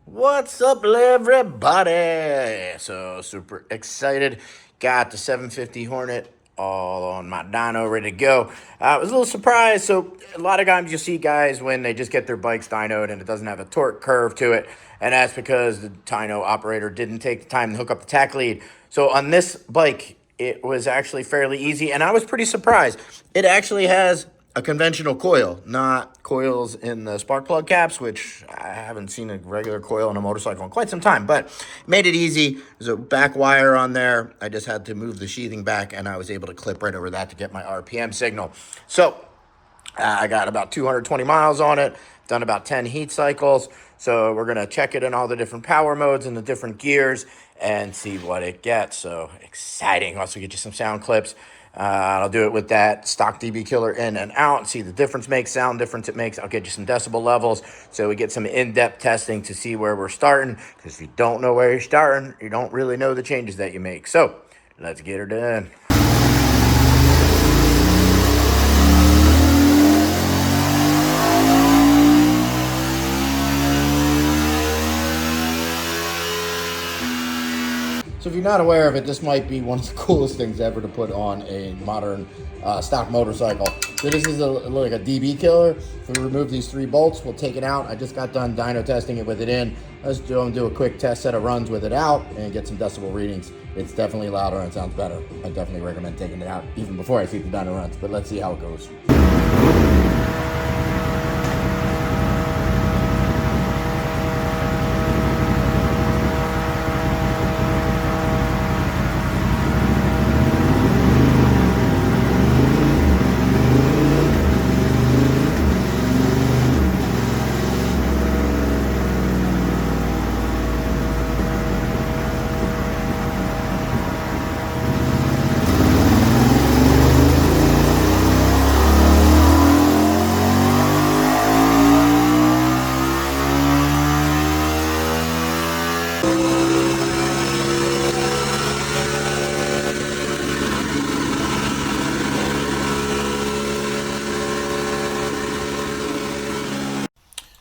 What's up, everybody? So super excited. Got the 750 Hornet all on my dyno ready to go. I was a little surprised. So a lot of times you see guys when they just get their bikes dynoed and it doesn't have a torque curve to it. And that's because the dyno operator didn't take the time to hook up the tack lead. So on this bike, it was actually fairly easy. And I was pretty surprised. It actually has a conventional coil, not coils in the spark plug caps, which I haven't seen a regular coil on a motorcycle in quite some time, but made it easy. There's a back wire on there. I just had to move the sheathing back and I was able to clip right over that to get my RPM signal. So I got about 220 miles on it, done about 10 heat cycles. So we're gonna check it in all the different power modes and the different gears and see what it gets. So exciting. Also get you some sound clips. I'll do it with that stock DB killer in and out and see the sound difference it makes. I'll get you some decibel levels so we get some in-depth testing to see where we're starting. Because if you don't know where you're starting, you don't really know the changes that you make. So let's get her done. So if you're not aware of it, this might be one of the coolest things ever to put on a modern stock motorcycle. So this is like a DB killer. If we remove these 3 bolts, we'll take it out. I just got done dyno testing it with it in. Let's do a quick test set of runs with it out and get some decibel readings. It's definitely louder and it sounds better. I definitely recommend taking it out even before I see the dyno runs, but let's see how it goes.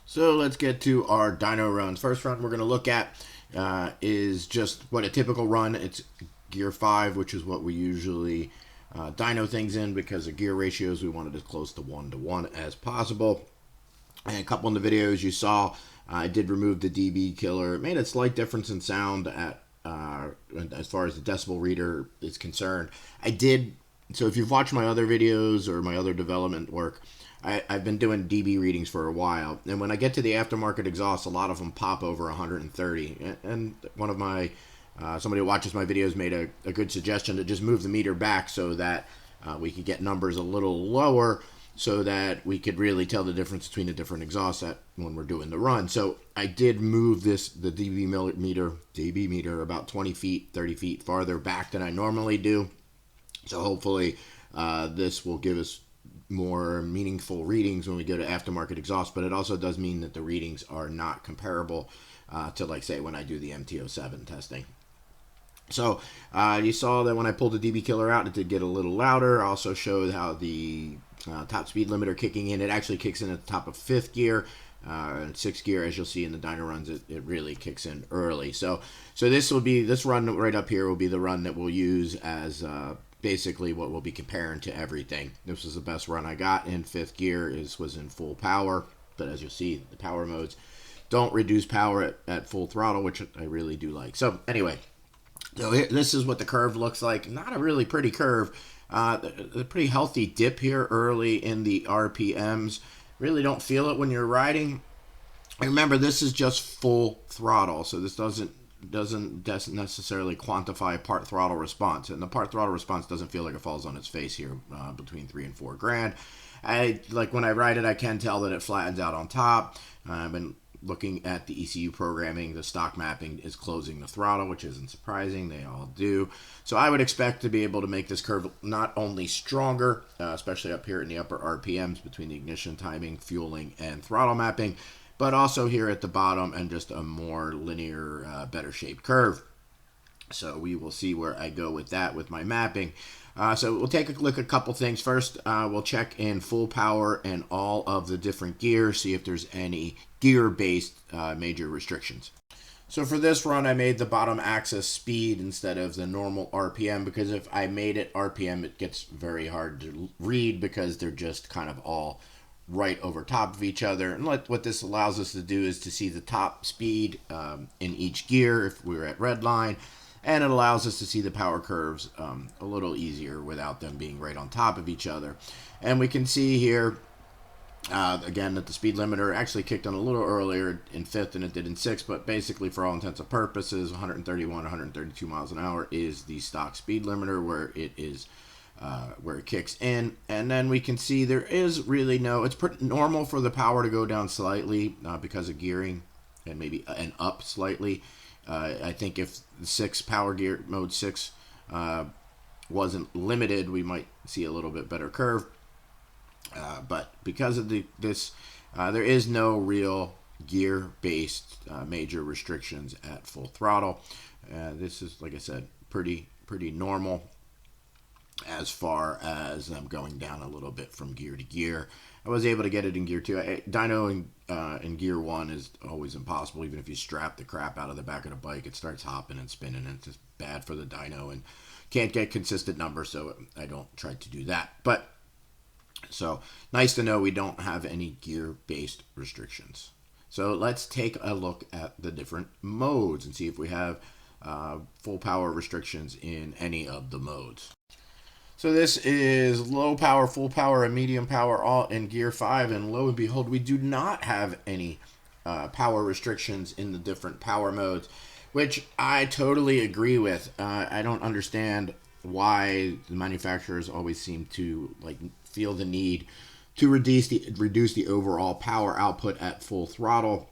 So let's get to our dyno runs. First run we're going to look at is just what a typical run. It's gear 5, which is what we usually dyno things in because of gear ratios. We wanted as close to 1-to-1 as possible. And a couple in the videos you saw, I did remove the DB killer. It made a slight difference in sound at as far as the decibel reader is concerned. So if you've watched my other videos or my other development work, I've been doing DB readings for a while, and when I get to the aftermarket exhaust, a lot of them pop over 130. And one of my somebody who watches my videos made a good suggestion to just move the meter back so that we could get numbers a little lower, so that we could really tell the difference between the different exhausts when we're doing the run. So I did move the DB meter about 20 feet, 30 feet farther back than I normally do. So hopefully this will give us more meaningful readings when we go to aftermarket exhaust, but it also does mean that the readings are not comparable to, like, say, when I do the MT07 testing. So you saw that when I pulled the DB killer out, it did get a little louder. I also showed how the top speed limiter kicking in. It actually kicks in at the top of 5th gear. And 6th gear, as you'll see in the dyno runs, it really kicks in early. So this run right up here will be the run that we'll use as basically what we'll be comparing to everything. This was the best run I got in 5th gear. Was in full power, but as you'll see, the power modes don't reduce power at full throttle, which I really do like. So anyway, this is what the curve looks like. Not a really pretty curve. A pretty healthy dip here early in the RPMs. Really don't feel it when you're riding. And remember, this is just full throttle, so this doesn't necessarily quantify part throttle response, and the part throttle response doesn't feel like it falls on its face here between 3 and 4 grand. When I ride it, I can tell that it flattens out on top. I've been looking at the ECU programming. The stock mapping is closing the throttle, which isn't surprising. They all do. So I would expect to be able to make this curve not only stronger, especially up here in the upper RPMs between the ignition timing, fueling, and throttle mapping, but also here at the bottom and just a more linear, better shaped curve. So we will see where I go with that with my mapping. So we'll take a look at a couple things. First, we'll check in full power and all of the different gears, see if there's any gear-based major restrictions. So for this run, I made the bottom axis speed instead of the normal RPM, because if I made it RPM, it gets very hard to read because they're just kind of all right over top of each other. And what this allows us to do is to see the top speed in each gear if we're at red line, and it allows us to see the power curves a little easier without them being right on top of each other. And we can see here again that the speed limiter actually kicked on a little earlier in 5th than it did in 6th, but basically for all intents and purposes 131, 132 miles an hour is the stock speed limiter where it is where it kicks in. And then we can see there is really no, it's pretty normal for the power to go down slightly because of gearing, and maybe an up slightly. I think if the 6 power gear mode 6 wasn't limited, we might see a little bit better curve. But because of this, there is no real gear-based major restrictions at full throttle. This is, like I said, pretty normal as far as them going down a little bit from gear to gear. I was able to get it in gear 2. Dyno in gear 1 is always impossible. Even if you strap the crap out of the back of the bike, it starts hopping and spinning, and it's just bad for the dyno and can't get consistent numbers, so I don't try to do that. But so nice to know we don't have any gear-based restrictions. So let's take a look at the different modes and see if we have full power restrictions in any of the modes. So this is low power, full power, and medium power all in gear 5, and lo and behold, we do not have any power restrictions in the different power modes, which I totally agree with. I don't understand why the manufacturers always seem to feel the need to reduce the overall power output at full throttle,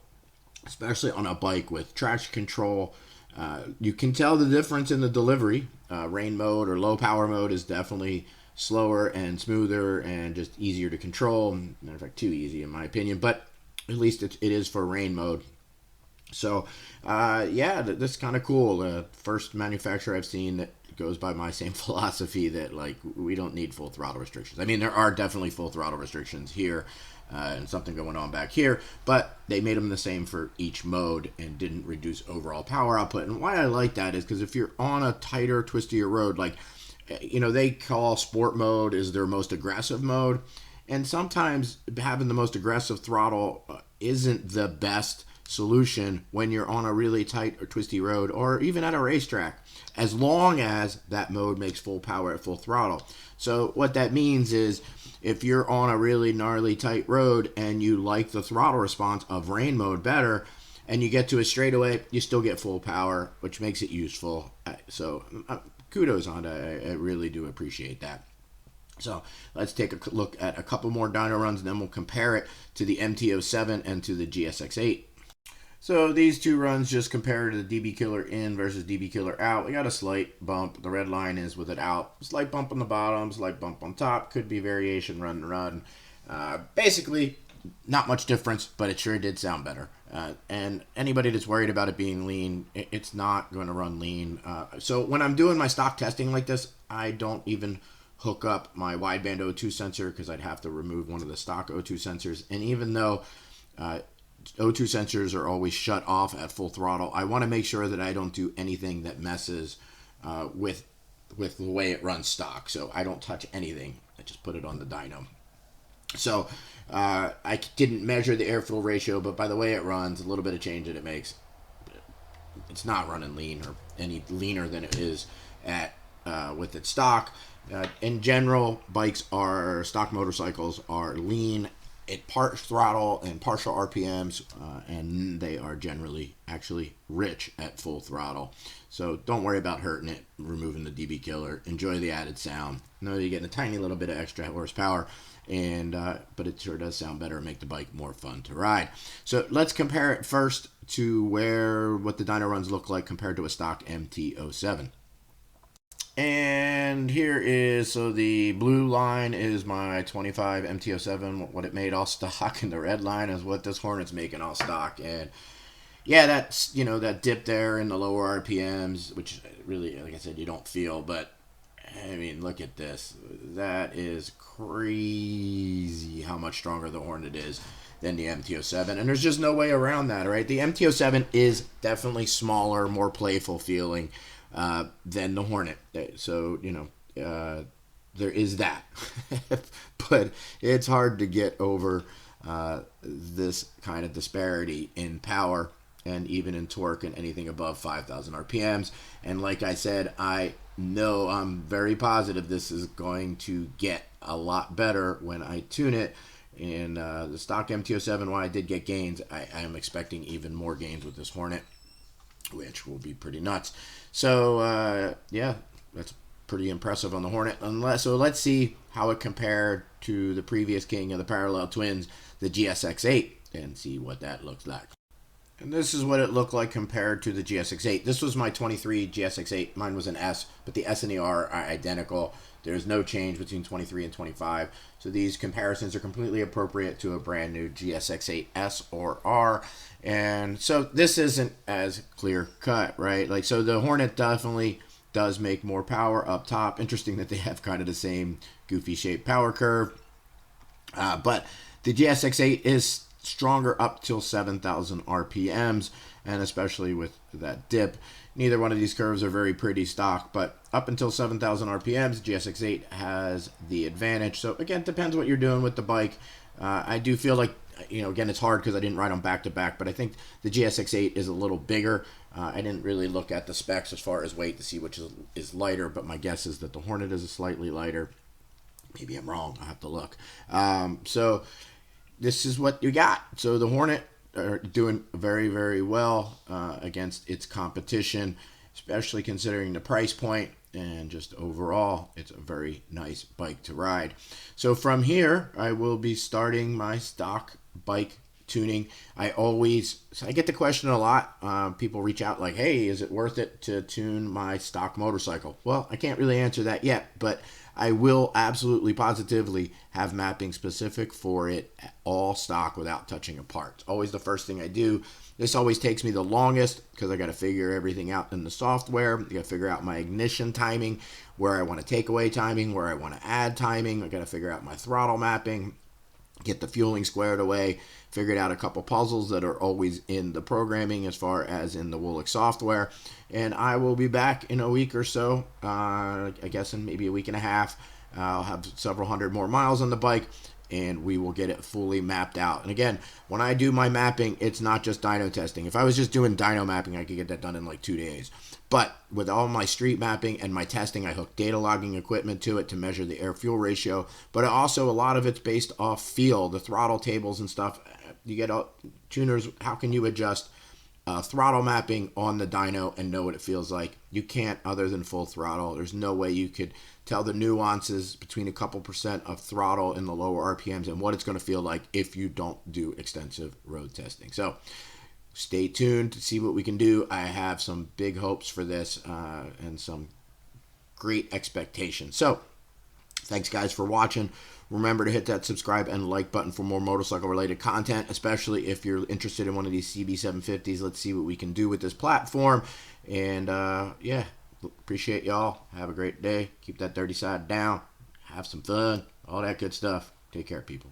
especially on a bike with traction control. You can tell the difference in the delivery. Rain mode or low power mode is definitely slower and smoother and just easier to control. Matter of fact, too easy in my opinion, but at least it is for rain mode. So yeah, that's kind of cool. The first manufacturer I've seen that goes by my same philosophy that we don't need full throttle restrictions. I mean, there are definitely full throttle restrictions here and something going on back here, but they made them the same for each mode and didn't reduce overall power output. And why I like that is because if you're on a tighter, twistier road, they call sport mode is their most aggressive mode, and sometimes having the most aggressive throttle isn't the best solution when you're on a really tight or twisty road or even at a racetrack, as long as that mode makes full power at full throttle. So what that means is if you're on a really gnarly tight road and you like the throttle response of rain mode better and you get to a straightaway, you still get full power, which makes it useful. So kudos Honda, I really do appreciate that. So let's take a look at a couple more dyno runs, and then we'll compare it to the MT07 and to the GSX8. So these two runs just compare to the DB Killer in versus DB Killer out. We got a slight bump. The red line is with it out. Slight bump on the bottom, slight bump on top. Could be variation run to run. Basically, not much difference, but it sure did sound better. And anybody that's worried about it being lean, it's not going to run lean. So when I'm doing my stock testing like this, I don't even hook up my wideband O2 sensor because I'd have to remove one of the stock O2 sensors. And even though O2 sensors are always shut off at full throttle, I want to make sure that I don't do anything that messes with the way it runs stock. So I don't touch anything. I just put it on the dyno. So I didn't measure the air-fuel ratio, but by the way it runs, a little bit of change that it makes, it's not running lean or any leaner than it is at with its stock. In general, stock motorcycles are lean at part throttle and partial RPMs, and they are generally actually rich at full throttle. So don't worry about hurting it, removing the DB Killer. Enjoy the added sound. Know you're getting a tiny little bit of extra horsepower, and but it sure does sound better and make the bike more fun to ride. So let's compare it first to what the dyno runs look like compared to a stock MT07. And here is, so the blue line is my 25 MT07, what it made all stock, and the red line is what this Hornet's making all stock. And yeah, that's, that dip there in the lower RPMs, which really, like I said, you don't feel, but I mean, look at this. That is crazy how much stronger the Hornet is than the MT07. And there's just no way around that, right? The MT07 is definitely smaller, more playful feeling than the Hornet. So, there is that. But it's hard to get over this kind of disparity in power and even in torque and anything above 5,000 RPMs. And like I said, I'm very positive this is going to get a lot better when I tune it. And the stock MT07, while I did get gains, I am expecting even more gains with this Hornet, which will be pretty nuts. So, yeah, that's pretty impressive on the Hornet. So let's see how it compared to the previous king of the parallel twins, the GSX8, and see what that looks like. And this is what it looked like compared to the GSX8. This was my 23 GSX8. Mine was an S, but the S and the R are identical. There's no change between 23 and 25. So these comparisons are completely appropriate to a brand new GSX8 S or R. And so this isn't as clear cut, right? Like, so the Hornet definitely does make more power up top. Interesting that they have kind of the same goofy shaped power curve. But the GSX8 is stronger up till 7,000 RPMs, and especially with that dip. Neither one of these curves are very pretty stock, but up until 7,000 RPMs, GSX8 has the advantage. So again, depends what you're doing with the bike. I do feel like, again, it's hard because I didn't ride them back to back, but I think the GSX8 is a little bigger. I didn't really look at the specs as far as weight to see which is lighter, but my guess is that the Hornet is slightly lighter. Maybe I'm wrong. I'll have to look. So this is what you got. So the Hornet are doing very, very well against its competition, especially considering the price point, and just overall, it's a very nice bike to ride. So from here, I will be starting my stock bike tuning. I get the question a lot. People reach out like, hey, is it worth it to tune my stock motorcycle? Well, I can't really answer that yet, but I will absolutely positively have mapping specific for it, all stock without touching a part. It's always the first thing I do. This always takes me the longest because I got to figure everything out in the software. I got to figure out my ignition timing, where I want to take away timing, where I want to add timing. I got to figure out my throttle mapping, get the fueling squared away, figured out a couple puzzles that are always in the programming as far as in the Woolix software. And I will be back in a week or so, I guess in maybe a week and a half. I'll have several hundred more miles on the bike, and we will get it fully mapped out. And again, when I do my mapping, it's not just dyno testing. If I was just doing dyno mapping, I could get that done in like 2 days. But with all my street mapping and my testing, I hook data logging equipment to it to measure the air-fuel ratio. But also a lot of it's based off feel, the throttle tables and stuff. You get tuners, how can you adjust throttle mapping on the dyno and know what it feels like? You can't other than full throttle. There's no way you could tell the nuances between a couple percent of throttle in the lower RPMs and what it's going to feel like if you don't do extensive road testing. So stay tuned to see what we can do. I have some big hopes for this and some great expectations. So thanks guys for watching. Remember to hit that subscribe and like button for more motorcycle related content, especially if you're interested in one of these CB750s. Let's see what we can do with this platform. And yeah, appreciate y'all. Have a great day. Keep that dirty side down. Have some fun. All that good stuff. Take care, people.